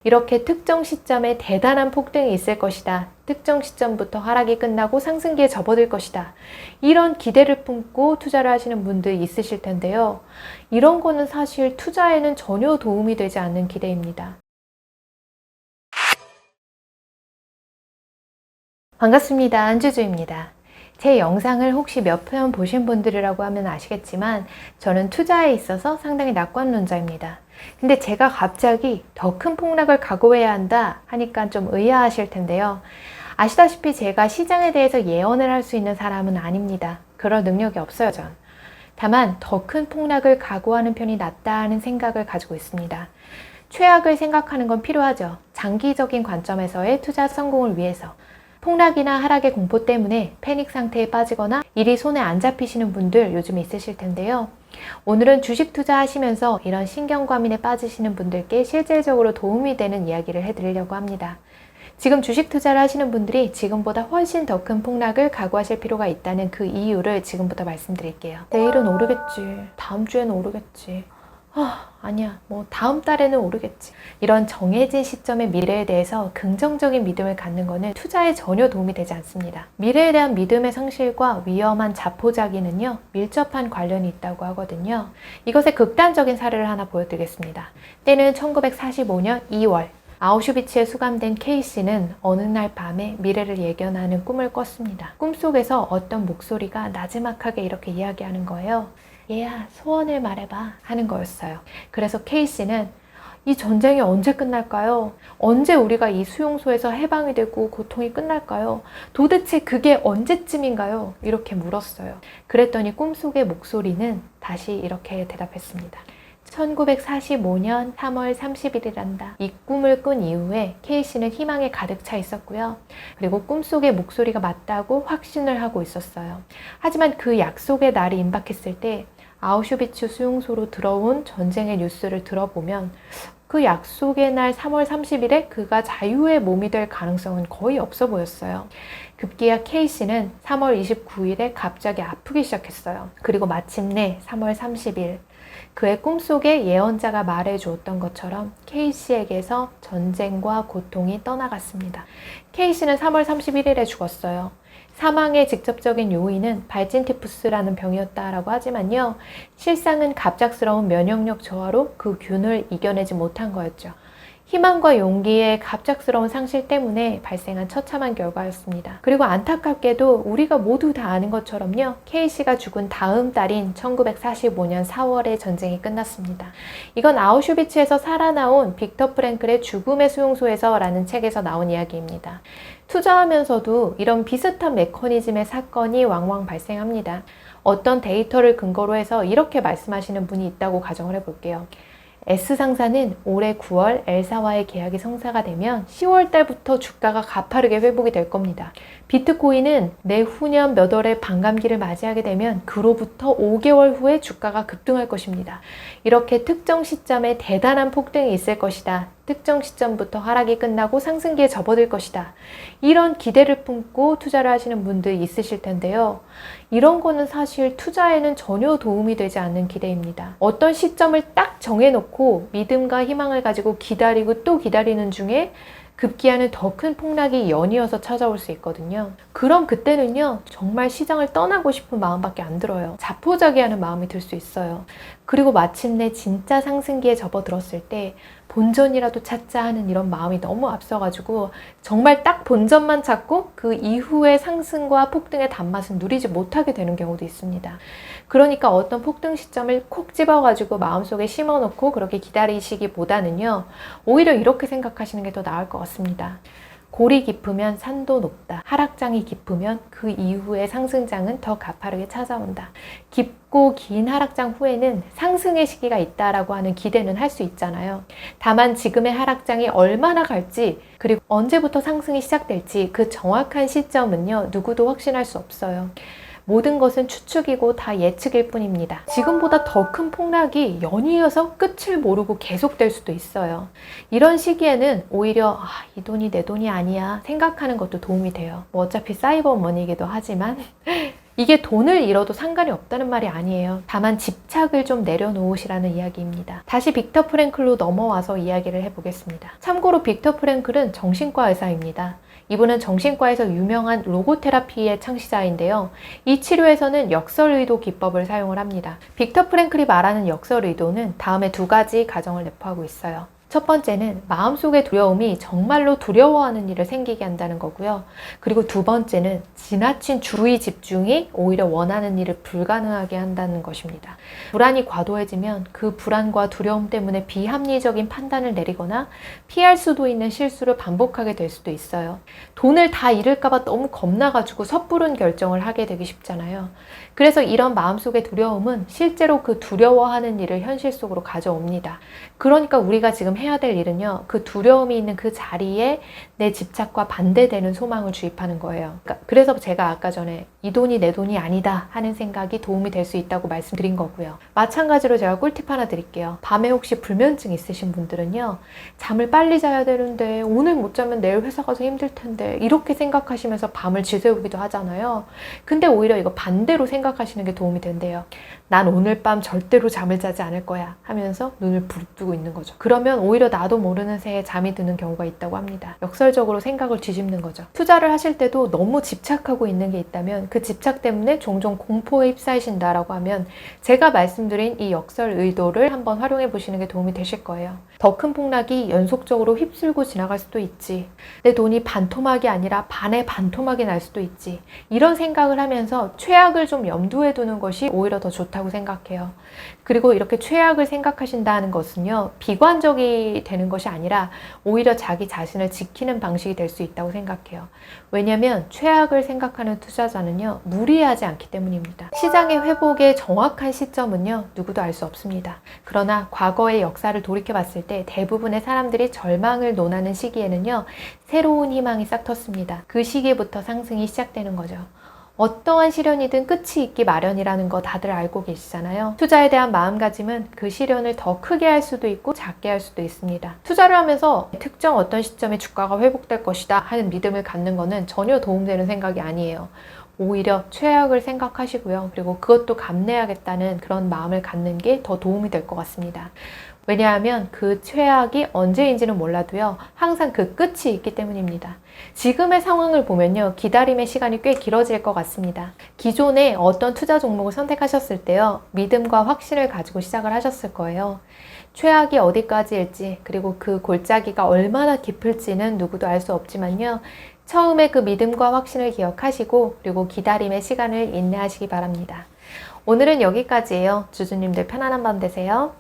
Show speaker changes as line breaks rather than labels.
이렇게 특정 시점에 대단한 폭등이 있을 것이다. 특정 시점부터 하락이 끝나고 상승기에 접어들 것이다. 이런 기대를 품고 투자를 하시는 분들이 있으실 텐데요. 이런 거는 사실 투자에는 전혀 도움이 되지 않는 기대입니다. 반갑습니다. 안주주입니다. 제 영상을 혹시 몇 편 보신 분들이라고 하면 아시겠지만 저는 투자에 있어서 상당히 낙관론자입니다. 근데 제가 갑자기 더 큰 폭락을 각오해야 한다 하니까 좀 의아하실 텐데요. 아시다시피 제가 시장에 대해서 예언을 할 수 있는 사람은 아닙니다. 그럴 능력이 없어요, 전. 다만 더 큰 폭락을 각오하는 편이 낫다는 생각을 가지고 있습니다. 최악을 생각하는 건 필요하죠. 장기적인 관점에서의 투자 성공을 위해서. 폭락이나 하락의 공포 때문에 패닉 상태에 빠지거나 일이 손에 안 잡히시는 분들 요즘 있으실 텐데요. 오늘은 주식 투자하시면서 이런 신경과민에 빠지시는 분들께 실질적으로 도움이 되는 이야기를 해드리려고 합니다. 지금 주식 투자를 하시는 분들이 지금보다 훨씬 더 큰 폭락을 각오하실 필요가 있다는 그 이유를 지금부터 말씀드릴게요. 내일은 오르겠지. 다음 주에는 오르겠지. 아니야. 다음 달에는 오르겠지. 이런 정해진 시점의 미래에 대해서 긍정적인 믿음을 갖는 것은 투자에 전혀 도움이 되지 않습니다. 미래에 대한 믿음의 상실과 위험한 자포자기는요, 밀접한 관련이 있다고 하거든요. 이것의 극단적인 사례를 하나 보여드리겠습니다. 때는 1945년 2월. 아우슈비츠에 수감된 K씨는 어느 날 밤에 미래를 예견하는 꿈을 꿨습니다. 꿈속에서 어떤 목소리가 나지막하게 이렇게 이야기하는 거예요. 얘야, 소원을 말해봐 하는 거였어요. 그래서 K씨는 이 전쟁이 언제 끝날까요? 언제 우리가 이 수용소에서 해방이 되고 고통이 끝날까요? 도대체 그게 언제쯤인가요? 이렇게 물었어요. 그랬더니 꿈속의 목소리는 다시 이렇게 대답했습니다. 1945년 3월 30일이란다. 이 꿈을 꾼 이후에 K씨는 희망에 가득 차 있었고요. 그리고 꿈속의 목소리가 맞다고 확신을 하고 있었어요. 하지만 그 약속의 날이 임박했을 때 아우슈비츠 수용소로 들어온 전쟁의 뉴스를 들어보면 그 약속의 날 3월 30일에 그가 자유의 몸이 될 가능성은 거의 없어 보였어요. 급기야 K씨는 3월 29일에 갑자기 아프기 시작했어요. 그리고 마침내 3월 30일 그의 꿈속에 예언자가 말해주었던 것처럼 K씨에게서 전쟁과 고통이 떠나갔습니다. K씨는 3월 31일에 죽었어요. 사망의 직접적인 요인은 발진티푸스라는 병이었다라고 하지만요. 실상은 갑작스러운 면역력 저하로 그 균을 이겨내지 못한 거였죠. 희망과 용기의 갑작스러운 상실 때문에 발생한 처참한 결과였습니다. 그리고 안타깝게도 우리가 모두 다 아는 것처럼요. K씨가 죽은 다음 달인 1945년 4월에 전쟁이 끝났습니다. 이건 아우슈비츠에서 살아나온 빅터 프랭클의 죽음의 수용소에서 라는 책에서 나온 이야기입니다. 투자하면서도 이런 비슷한 메커니즘의 사건이 왕왕 발생합니다. 어떤 데이터를 근거로 해서 이렇게 말씀하시는 분이 있다고 가정을 해볼게요. S상사는 올해 9월 L사와의 계약이 성사가 되면 10월 달부터 주가가 가파르게 회복이 될 겁니다. 비트코인은 내후년 몇 월에 반감기를 맞이하게 되면 그로부터 5개월 후에 주가가 급등할 것입니다. 이렇게 특정 시점에 대단한 폭등이 있을 것이다. 특정 시점부터 하락이 끝나고 상승기에 접어들 것이다. 이런 기대를 품고 투자를 하시는 분들이 있으실 텐데요. 이런 거는 사실 투자에는 전혀 도움이 되지 않는 기대입니다. 어떤 시점을 딱 정해놓고 믿음과 희망을 가지고 기다리고 또 기다리는 중에 급기야는 더 큰 폭락이 연이어서 찾아올 수 있거든요. 그럼 그때는요, 정말 시장을 떠나고 싶은 마음밖에 안 들어요. 자포자기하는 마음이 들 수 있어요. 그리고 마침내 진짜 상승기에 접어들었을 때 본전이라도 찾자 하는 이런 마음이 너무 앞서가지고 정말 딱 본전만 찾고 그 이후의 상승과 폭등의 단맛은 누리지 못하게 되는 경우도 있습니다. 그러니까 어떤 폭등 시점을 콕 집어가지고 마음속에 심어놓고 그렇게 기다리시기보다는요, 오히려 이렇게 생각하시는 게 더 나을 것 같습니다. 골이 깊으면 산도 높다. 하락장이 깊으면 그 이후의 상승장은 더 가파르게 찾아온다. 깊고 긴 하락장 후에는 상승의 시기가 있다라고 하는 기대는 할 수 있잖아요. 다만 지금의 하락장이 얼마나 갈지 그리고 언제부터 상승이 시작될지 그 정확한 시점은요, 누구도 확신할 수 없어요. 모든 것은 추측이고 다 예측일 뿐입니다. 지금보다 더 큰 폭락이 연이어서 끝을 모르고 계속될 수도 있어요. 이런 시기에는 오히려 이 돈이 내 돈이 아니야 생각하는 것도 도움이 돼요. 어차피 사이버 머니이기도 하지만 이게 돈을 잃어도 상관이 없다는 말이 아니에요. 다만 집착을 좀 내려놓으시라는 이야기입니다. 다시 빅터 프랭클로 넘어와서 이야기를 해보겠습니다. 참고로 빅터 프랭클은 정신과 의사입니다. 이분은 정신과에서 유명한 로고테라피의 창시자인데요. 이 치료에서는 역설의도 기법을 사용을 합니다. 빅터 프랭클이 말하는 역설의도는 다음에 두 가지 가정을 내포하고 있어요. 첫 번째는 마음속의 두려움이 정말로 두려워하는 일을 생기게 한다는 거고요. 그리고 두 번째는 지나친 주의 집중이 오히려 원하는 일을 불가능하게 한다는 것입니다. 불안이 과도해지면 그 불안과 두려움 때문에 비합리적인 판단을 내리거나 피할 수도 있는 실수를 반복하게 될 수도 있어요. 돈을 다 잃을까봐 너무 겁나가지고 섣부른 결정을 하게 되기 쉽잖아요. 그래서 이런 마음속의 두려움은 실제로 그 두려워하는 일을 현실 속으로 가져옵니다. 그러니까 우리가 지금 해야 될 일은요, 그 두려움이 있는 그 자리에 내 집착과 반대되는 소망을 주입하는 거예요. 그래서 제가 아까 전에 이 돈이 내 돈이 아니다 하는 생각이 도움이 될 수 있다고 말씀드린 거고요. 마찬가지로 제가 꿀팁 하나 드릴게요. 밤에 혹시 불면증 있으신 분들은요, 잠을 빨리 자야 되는데 오늘 못 자면 내일 회사 가서 힘들 텐데 이렇게 생각하시면서 밤을 지새우기도 하잖아요. 근데 오히려 이거 반대로 생각하시는 게 도움이 된대요. 난 오늘 밤 절대로 잠을 자지 않을 거야 하면서 눈을 부릅뜨고 있는 거죠. 그러면 오히려 나도 모르는 새에 잠이 드는 경우가 있다고 합니다. 역설적으로 생각을 뒤집는 거죠. 투자를 하실 때도 너무 집착하고 있는 게 있다면 그 집착 때문에 종종 공포에 휩싸이신다라고 하면 제가 말씀드린 이 역설 의도를 한번 활용해 보시는 게 도움이 되실 거예요. 더 큰 폭락이 연속적으로 휩쓸고 지나갈 수도 있지. 내 돈이 반토막이 아니라 반의 반토막이 날 수도 있지. 이런 생각을 하면서 최악을 좀 염두에 두는 것이 오히려 더 좋다고 생각해요. 그리고 이렇게 최악을 생각하신다는 것은요, 비관적이 되는 것이 아니라 오히려 자기 자신을 지키는 방식이 될 수 있다고 생각해요. 왜냐하면 최악을 생각하는 투자자는요, 무리하지 않기 때문입니다. 시장의 회복의 정확한 시점은요, 누구도 알 수 없습니다. 그러나 과거의 역사를 돌이켜 봤을 때 대부분의 사람들이 절망을 논하는 시기에는요, 새로운 희망이 싹 텄습니다. 그 시기부터 상승이 시작되는 거죠. 어떠한 시련이든 끝이 있기 마련이라는 거 다들 알고 계시잖아요. 투자에 대한 마음가짐은 그 시련을 더 크게 할 수도 있고 작게 할 수도 있습니다. 투자를 하면서 특정 어떤 시점에 주가가 회복될 것이다 하는 믿음을 갖는 거는 전혀 도움되는 생각이 아니에요. 오히려 최악을 생각하시고요. 그리고 그것도 감내하겠다는 그런 마음을 갖는 게 더 도움이 될 것 같습니다. 왜냐하면 그 최악이 언제인지는 몰라도요, 항상 그 끝이 있기 때문입니다. 지금의 상황을 보면요, 기다림의 시간이 꽤 길어질 것 같습니다. 기존에 어떤 투자 종목을 선택하셨을 때요, 믿음과 확신을 가지고 시작을 하셨을 거예요. 최악이 어디까지일지, 그리고 그 골짜기가 얼마나 깊을지는 누구도 알 수 없지만요, 처음에 그 믿음과 확신을 기억하시고 그리고 기다림의 시간을 인내하시기 바랍니다. 오늘은 여기까지예요. 주주님들 편안한 밤 되세요.